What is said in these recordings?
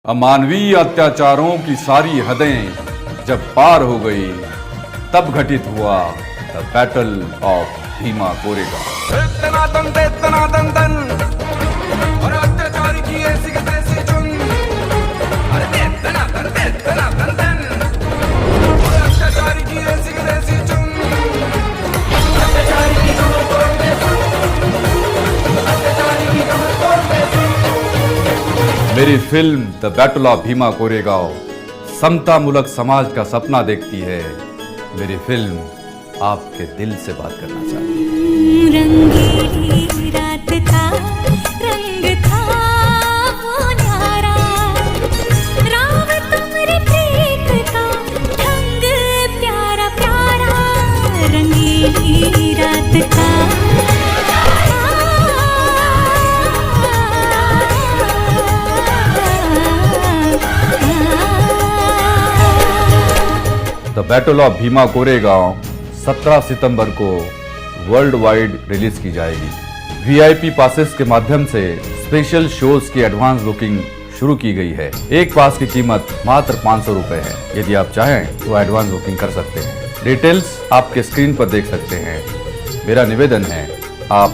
अमानवीय अत्याचारों की सारी हदें जब पार हो गई, तब घटित हुआ the battle of Bhima Koregaon. इतना दन और अत्याचार की ऐसी की तैसी चुन। अरे इतना दन और अत्याचार की ऐसी की तैसी चुन। अत्याचार की कमर तोड़ दे तू, अत्याचार की कमर तोड़ दे तू। मेरी film the battle of Bhima Koregaon समतामूलक समाज का सपना देखती है। मेरी फिल्म आपके दिल से बात करना चाहती है। रंगीली रात था, रंग था वो न्यारा, राव तुम्हारी प्रीत का ढंग प्यारा प्यारा। रंगीली रात था, the battle of Bhima Koregaon 17 सितंबर को वर्ल्ड वाइड रिलीज की जाएगी। वीआईपी पासेस के माध्यम से स्पेशल शोज की एडवांस बुकिंग शुरू की गई है। एक पास की कीमत मात्र 500 रुपए है। यदि आप चाहें तो एडवांस बुकिंग कर सकते हैं। डिटेल्स आपके स्क्रीन पर देख सकते हैं। मेरा निवेदन है, आप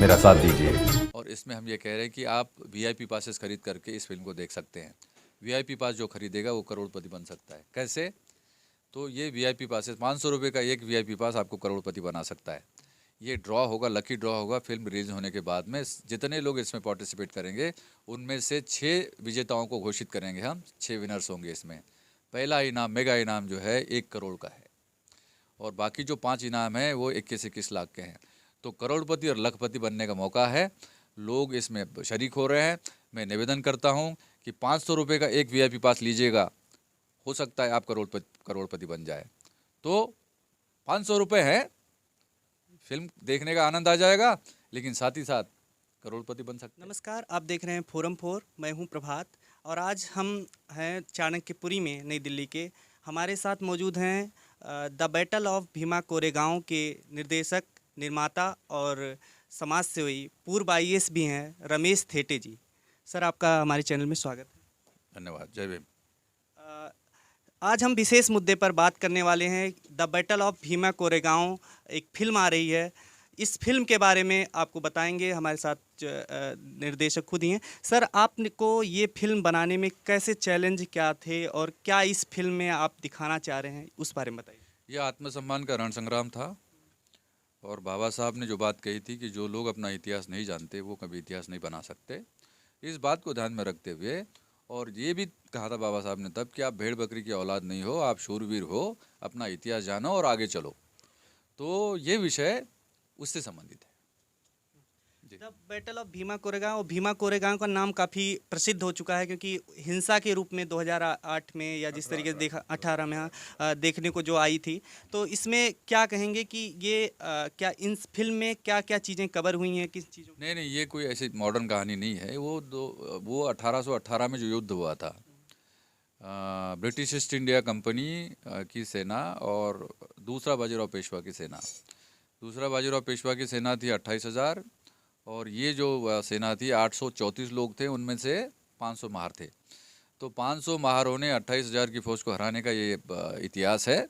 मेरा साथ दीजिए। और इसमें हम ये कह रहे हैं कि आप वीआईपी पासेस खरीद करके इस फिल्म को देख सकते हैं। वीआईपी पास जो खरीदेगा वो करोड़पति बन सकता है। कैसे? तो ये वीआईपी पासेस 500 रुपये का एक वीआईपी पास आपको करोड़पति बना सकता है। ये ड्रॉ होगा, लकी ड्रॉ होगा। फिल्म रिलीज होने के बाद में जितने लोग इसमें पार्टिसिपेट करेंगे उनमें से 6 विजेताओं को घोषित करेंगे हम। 6 विनर्स होंगे इसमें। पहला इनाम, मेगा इनाम जो है 1 करोड़ का है, और बाकी जो 5 इनाम हैं वो 21-21 लाख के हैं। तो करोड़पति और लखपति बनने का मौका है। लोग इसमें शरीक हो रहे हैं। मैं निवेदन करता हूँ कि 500 रुपये का एक वीआईपी पास लीजिएगा, हो सकता है आप करोड़पति बन जाए। तो 500 रुपये हैं, फिल्म देखने का आनंद आ जाएगा, लेकिन साथ ही साथ करोड़पति बन सकते हैं। नमस्कार, आप देख रहे हैं फोरम 4। मैं हूं प्रभात और आज हम हैं चाणक्यपुरी में, नई दिल्ली के। हमारे साथ मौजूद हैं the battle of Bhima Koregaon के निर्देशक, निर्माता और समाज सेवी, पूर्व आईएएस भी हैं, रमेश थेटे जी। सर, आपका हमारे चैनल में स्वागत है। धन्यवाद। जय भीम। आज हम विशेष मुद्दे पर बात करने वाले हैं। The battle of Bhima Koregaon एक फिल्म आ रही है। इस फिल्म के बारे में आपको बताएंगे, हमारे साथ निर्देशक खुद ही हैं। सर, आपको ये फिल्म बनाने में कैसे चैलेंज क्या थे और क्या इस फिल्म में आप दिखाना चाह रहे हैं, उस बारे में बताइए। यह आत्मसम्मान का रण संग्राम था, और बाबा साहब ने जो बात कही थी कि जो लोग अपना इतिहास नहीं जानते वो कभी इतिहास नहीं बना सकते, इस बात को ध्यान में रखते हुए, और ये भी कहा था बाबा साहब ने तब कि आप भेड़ बकरी की औलाद नहीं हो, आप शूरवीर हो, अपना इतिहास जानो और आगे चलो। तो ये विषय उससे संबंधित है। The battle of Bhima Koregaon, Bhima Koregaon का नाम काफ़ी प्रसिद्ध हो चुका है, क्योंकि हिंसा के रूप में 2008 में या जिस तरीके से देखा 18 में देखने को जो आई थी। तो इसमें क्या कहेंगे कि ये क्या इन फिल्म में क्या क्या चीज़ें कवर हुई हैं, किस चीज़ों? नहीं, ये कोई ऐसी मॉडर्न कहानी नहीं है। वो 1818 में जो युद्ध हुआ था, ब्रिटिश ईस्ट इंडिया कंपनी की सेना और दूसरा बाजीराव पेशवा की सेना। दूसरा बाजीराव पेशवा की सेना थी 28,000, और ये जो सेना थी 834 लोग थे, उनमें से 500 महार थे। तो 500 महारों ने 28,000 की फौज को हराने का ये इतिहास है,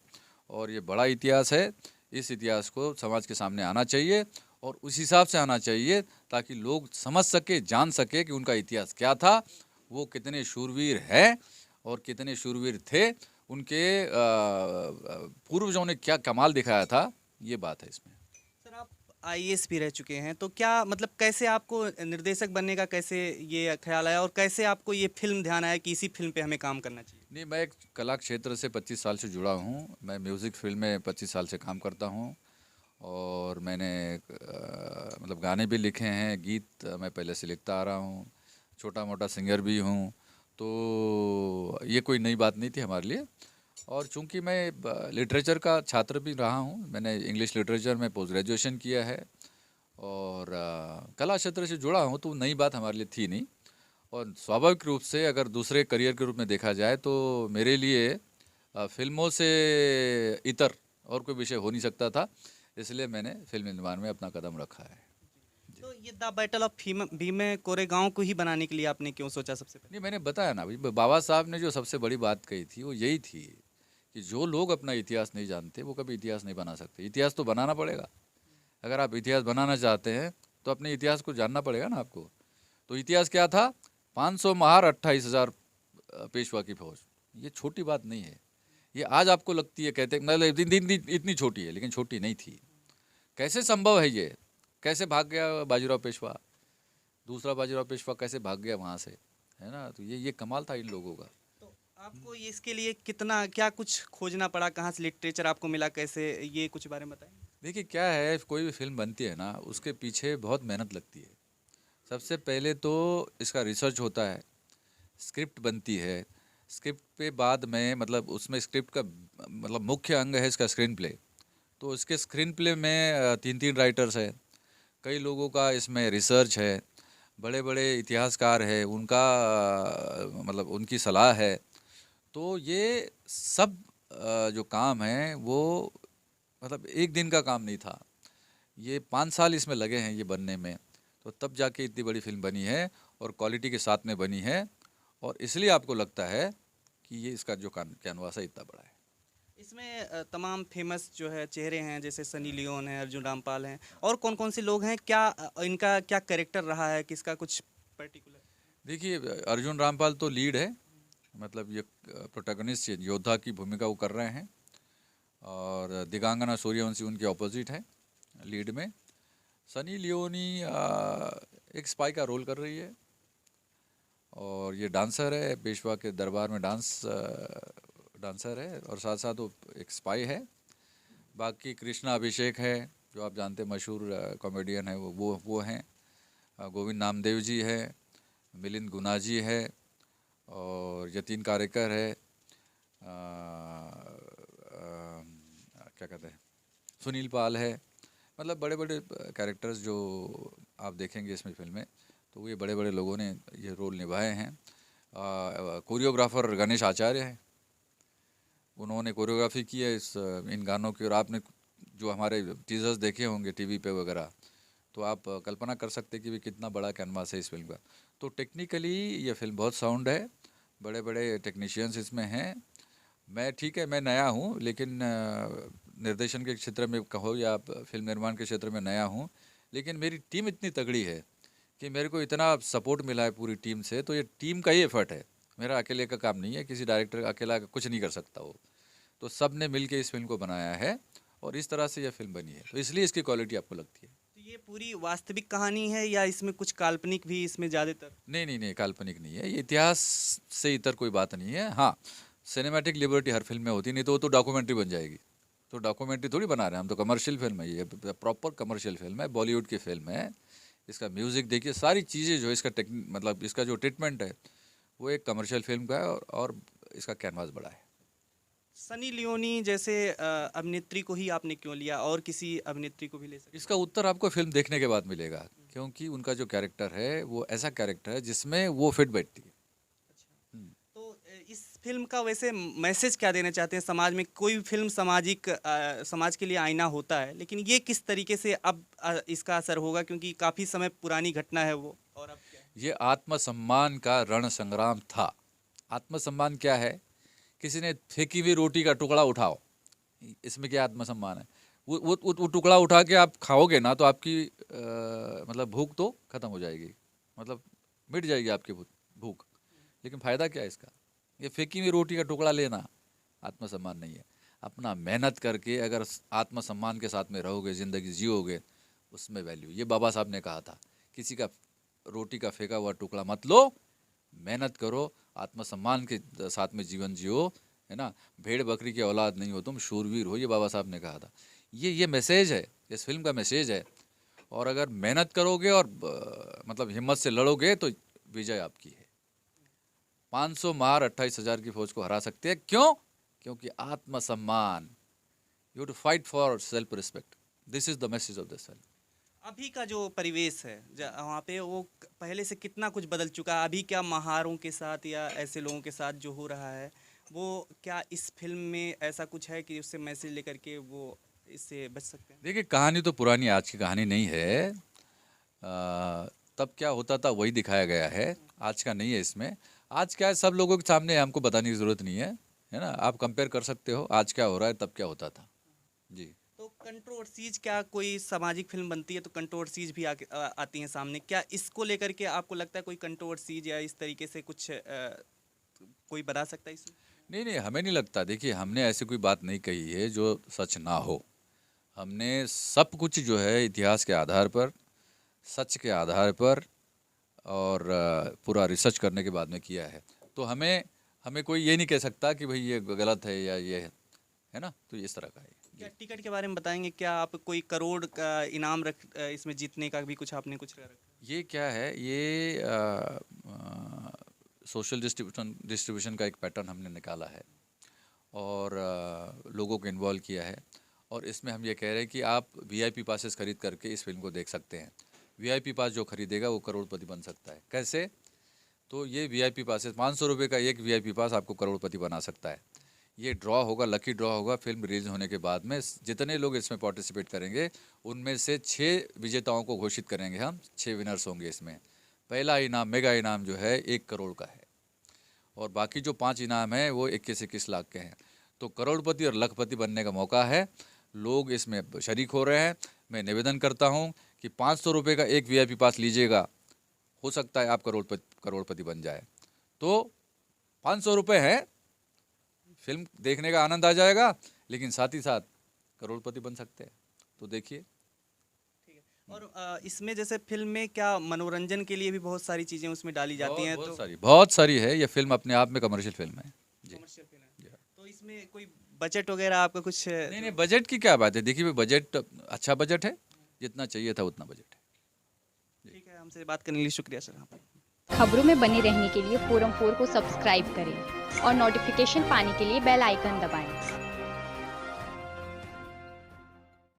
और ये बड़ा इतिहास है। इस इतिहास को समाज के सामने आना चाहिए, और उस हिसाब से आना चाहिए ताकि लोग समझ सके, जान सके कि उनका इतिहास क्या था, वो कितने शूरवीर हैं और कितने शूरवीर थे, उनके पूर्वजों ने क्या कमाल दिखाया था। ये बात है इसमें। सर, आप आईएएस भी रह चुके हैं, तो क्या मतलब कैसे आपको निर्देशक बनने का कैसे ये ख्याल आया और कैसे आपको ये फिल्म ध्यान आया कि इसी फिल्म पे हमें काम करना चाहिए? नहीं, मैं एक कला क्षेत्र से 25 साल से जुड़ा हूँ। मैं म्यूज़िक फील्ड में 25 साल से काम करता हूँ, और मैंने मतलब गाने भी लिखे हैं, गीत मैं पहले से लिखता आ रहा हूँ, छोटा मोटा सिंगर भी हूँ। तो ये कोई नई बात नहीं थी हमारे लिए। और चूंकि मैं लिटरेचर का छात्र भी रहा हूँ, मैंने इंग्लिश लिटरेचर में पोस्ट ग्रेजुएशन किया है, और कला क्षेत्र से जुड़ा हूँ, तो नई बात हमारे लिए थी नहीं। और स्वाभाविक रूप से अगर दूसरे करियर के रूप में देखा जाए तो मेरे लिए फिल्मों से इतर और कोई विषय हो नहीं सकता था, इसलिए मैंने फिल्म निर्माण में अपना कदम रखा है। तो ये the battle of Bhima Koregaon को ही बनाने के लिए आपने क्यों सोचा सबसे पहले? नहीं, मैंने बताया ना अभी, बाबा साहब ने जो सबसे बड़ी बात कही थी वो यही थी कि जो लोग अपना इतिहास नहीं जानते वो कभी इतिहास नहीं बना सकते। इतिहास तो बनाना पड़ेगा। अगर आप इतिहास बनाना चाहते हैं तो अपने इतिहास को जानना पड़ेगा ना आपको। तो इतिहास क्या था? 500 महार, 28,000 पेशवा की फौज। ये छोटी बात नहीं है। ये आज आपको लगती है, कहते मतलब इतनी छोटी है, लेकिन छोटी नहीं थी। कैसे संभव है ये? कैसे भाग गया बाजीराव पेशवा? दूसरा बाजीराव पेशवा कैसे भाग गया वहाँ से, है ना? तो ये कमाल था इन लोगों का। तो आपको ये इसके लिए कितना क्या कुछ खोजना पड़ा, कहाँ से लिटरेचर आपको मिला, कैसे, ये कुछ बारे में बताएं। देखिए क्या है, कोई भी फिल्म बनती है ना, उसके पीछे बहुत मेहनत लगती है। सबसे पहले तो इसका रिसर्च होता है, स्क्रिप्ट बनती है, स्क्रिप्ट पे बाद में मतलब उसमें स्क्रिप्ट का मतलब मुख्य अंग है इसका स्क्रीन प्ले। तो इसके स्क्रीन प्ले में 3-3 राइटर्स है, कई लोगों का इसमें रिसर्च है, बड़े बड़े इतिहासकार हैं, उनका मतलब उनकी सलाह है। तो ये सब जो काम है वो मतलब एक दिन का काम नहीं था। ये 5 साल इसमें लगे हैं ये बनने में। तो तब जाके इतनी बड़ी फिल्म बनी है और क्वालिटी के साथ में बनी है। और इसलिए आपको लगता है कि ये इसका जो कैनवास है इतना बड़ा है। इसमें तमाम फेमस जो है चेहरे हैं, जैसे सनी लियोन है, अर्जुन रामपाल हैं, और कौन कौन से लोग हैं, क्या इनका क्या कैरेक्टर रहा है, किसका कुछ पर्टिकुलर? देखिए अर्जुन रामपाल तो लीड है, मतलब ये प्रोटैगनिस्ट योद्धा की भूमिका वो कर रहे हैं। और दिगांगना सूर्यवंशी उनके ऑपोजिट है लीड में। सनी लियोनी एक स्पाई का रोल कर रही है और ये डांसर है, पेशवा के दरबार में डांसर है और साथ साथ वो एक स्पाई है। बाकी कृष्णा अभिषेक है जो आप जानते हैं, मशहूर कॉमेडियन है, वो हैं। गोविंद नामदेव जी है, मिलिंद गुना जी है और यतीन कारेकर है, क्या कहते हैं, सुनील पाल है। मतलब बड़े बड़े कैरेक्टर्स जो आप देखेंगे इसमें फिल्म में, तो ये बड़े बड़े लोगों ने ये रोल निभाए हैं। कोरियोग्राफर गणेश आचार्य हैं, उन्होंने कोरियोग्राफी की है इन गानों की। और आपने जो हमारे टीजर्स देखे होंगे टीवी पे वगैरह, तो आप कल्पना कर सकते हैं कि भी कितना बड़ा कैनवास है इस फिल्म का। तो टेक्निकली ये फिल्म बहुत साउंड है, बड़े बड़े टेक्नीशियंस इसमें हैं। मैं ठीक है, मैं नया हूँ, लेकिन निर्देशन के क्षेत्र में कहो या फिल्म निर्माण के क्षेत्र में नया हूँ, लेकिन मेरी टीम इतनी तगड़ी है कि मेरे को इतना सपोर्ट मिला है पूरी टीम से। तो ये टीम का ही एफर्ट है, मेरा अकेले का काम नहीं है। किसी डायरेक्टर अकेला कुछ नहीं कर सकता वो, तो सब ने मिल के इस फिल्म को बनाया है और इस तरह से यह फिल्म बनी है। तो इसलिए इसकी क्वालिटी आपको लगती है। तो ये पूरी वास्तविक कहानी है या इसमें कुछ काल्पनिक भी इसमें ज़्यादातर? नहीं, काल्पनिक नहीं है। ये इतिहास से इतर कोई बात नहीं है। हाँ, सिनेमैटिक लिबर्टी हर फिल्म में होती, नहीं तो वो तो डॉक्यूमेंट्री बन जाएगी। तो डॉक्यूमेंट्री थोड़ी बना रहे हैं हम, तो कमर्शियल फिल्म है, ये प्रॉपर कमर्शियल फिल्म है, बॉलीवुड की फिल्म है। इसका म्यूज़िक देखिए, सारी चीज़ें जो इसका मतलब इसका जो ट्रीटमेंट है वो एक कमर्शियल फिल्म का है और इसका कैनवास बड़ा है। सनी लियोनी जैसे अभिनेत्री को ही आपने क्यों लिया, और किसी अभिनेत्री को भी ले सकते? इसका उत्तर आपको फिल्म देखने के बाद मिलेगा, क्योंकि उनका जो कैरेक्टर है वो ऐसा कैरेक्टर है जिसमें वो फिट बैठती है। तो इस फिल्म का वैसे मैसेज क्या देना चाहते हैं समाज में? कोई भी फिल्म समाज के लिए आईना होता है, लेकिन ये किस तरीके से अब इसका असर होगा, क्योंकि काफ़ी समय पुरानी घटना है वो, और अब क्या है? ये आत्मसम्मान का रण संग्राम था। आत्मसम्मान क्या है? किसी ने फेंकी हुई रोटी का टुकड़ा उठाओ, इसमें क्या आत्मसम्मान है? वो टुकड़ा उठा के आप खाओगे ना, तो आपकी मतलब भूख तो खत्म हो जाएगी, मतलब मिट जाएगी आपकी भूख। लेकिन फ़ायदा क्या है इसका? ये फेंकी हुई रोटी का टुकड़ा लेना आत्मसम्मान नहीं है। अपना मेहनत करके अगर आत्मसम्मान के साथ में रहोगे, ज़िंदगी जियोगे, उसमें वैल्यू। ये बाबा साहब ने कहा था, किसी का रोटी का फेंका हुआ टुकड़ा मत लो, मेहनत करो, आत्मसम्मान के साथ में जीवन जियो, है ना। भेड़ बकरी की औलाद नहीं हो तुम, शूरवीर हो, ये बाबा साहब ने कहा था। ये मैसेज है, इस फिल्म का मैसेज है। और अगर मेहनत करोगे और मतलब हिम्मत से लड़ोगे तो विजय आपकी है। 500 मार 28,000 की फौज को हरा सकते हैं। क्यों? क्योंकि आत्मसम्मान, you to fight for self respect. This is the message of this film. अभी का जो परिवेश है वहाँ पे, वो पहले से कितना कुछ बदल चुका है? अभी क्या महारों के साथ या ऐसे लोगों के साथ जो हो रहा है, वो क्या इस फिल्म में ऐसा कुछ है कि उससे मैसेज लेकर के वो इससे बच सकते हैं? देखिए, कहानी तो पुरानी आज की कहानी नहीं है। तब क्या होता था वही दिखाया गया है, आज का नहीं है इसमें। आज क्या है सब लोगों के सामने है, हमको बताने की ज़रूरत नहीं है ना। आप कंपेयर कर सकते हो आज क्या हो रहा है तब क्या होता था। जी। तो कंट्रोवर्सीज, क्या कोई सामाजिक फिल्म बनती है तो कंट्रोवर्सीज भी आती हैं सामने, क्या इसको लेकर के आपको लगता है कोई कंट्रोवर्सीज या इस तरीके से कुछ कोई बता सकता है इसमें? नहीं नहीं, हमें नहीं लगता। देखिए, हमने ऐसी कोई बात नहीं कही है जो सच ना हो। हमने सब कुछ जो है इतिहास के आधार पर, सच के आधार पर और पूरा रिसर्च करने के बाद में किया है। तो हमें कोई ये नहीं कह सकता कि भाई ये गलत है या ये है ना। तो इस तरह का है। क्या टिकट के बारे में बताएंगे, क्या आप कोई करोड़ का इनाम रख इसमें जीतने का भी कुछ आपने कुछ रखा? ये क्या है, ये सोशल डिस्ट्रीब्यूशन का एक पैटर्न हमने निकाला है और लोगों को इन्वॉल्व किया है। और इसमें हम ये कह रहे हैं कि आप वीआईपी पासेस खरीद करके इस फिल्म को देख सकते हैं। वीआईपी पास जो खरीदेगा वो करोड़पति बन सकता है। कैसे? तो ये वीआईपी पासेस 500 रुपये का एक वीआईपी पास आपको करोड़पति बना सकता है। ये ड्रॉ होगा, लकी ड्रॉ होगा। फिल्म रिलीज होने के बाद में जितने लोग इसमें पार्टिसिपेट करेंगे उनमें से 6 विजेताओं को घोषित करेंगे हम। 6 विनर्स होंगे इसमें। पहला इनाम, मेगा इनाम जो है 1 करोड़ का है और बाकी जो 5 इनाम हैं वो 21-21 लाख के हैं। तो करोड़पति और लखपति बनने का मौका है। लोग इसमें शरीक हो रहे हैं। मैं निवेदन करता हूं कि 500 रुपये का एक वीआईपी पास लीजिएगा, हो सकता है आप करोड़पति बन जाए। तो 500 रुपये है, फिल्म देखने का आनंद आ जाएगा, लेकिन साथ ही साथ करोड़पति बन सकते हैं। तो देखिए। और इसमें जैसे फिल्म में क्या मनोरंजन के लिए भी बहुत सारी चीज़ें उसमें डाली जाती हैं? बहुत सारी है। ये फिल्म अपने आप में कमर्शियल फिल्म है जी। कमर्शियल फिल्म है। तो इसमें कोई बजट वगैरह आपका कुछ? नहीं, बजट की क्या बात है। देखिए, बजट अच्छा बजट है, जितना चाहिए था उतना बजट है। ठीक है, हमसे बात करने के लिए शुक्रिया सर। खबरों में बने रहने के लिए फोरम 4 को सब्सक्राइब करें और नोटिफिकेशन पाने के लिए बेल आइकन दबाएं।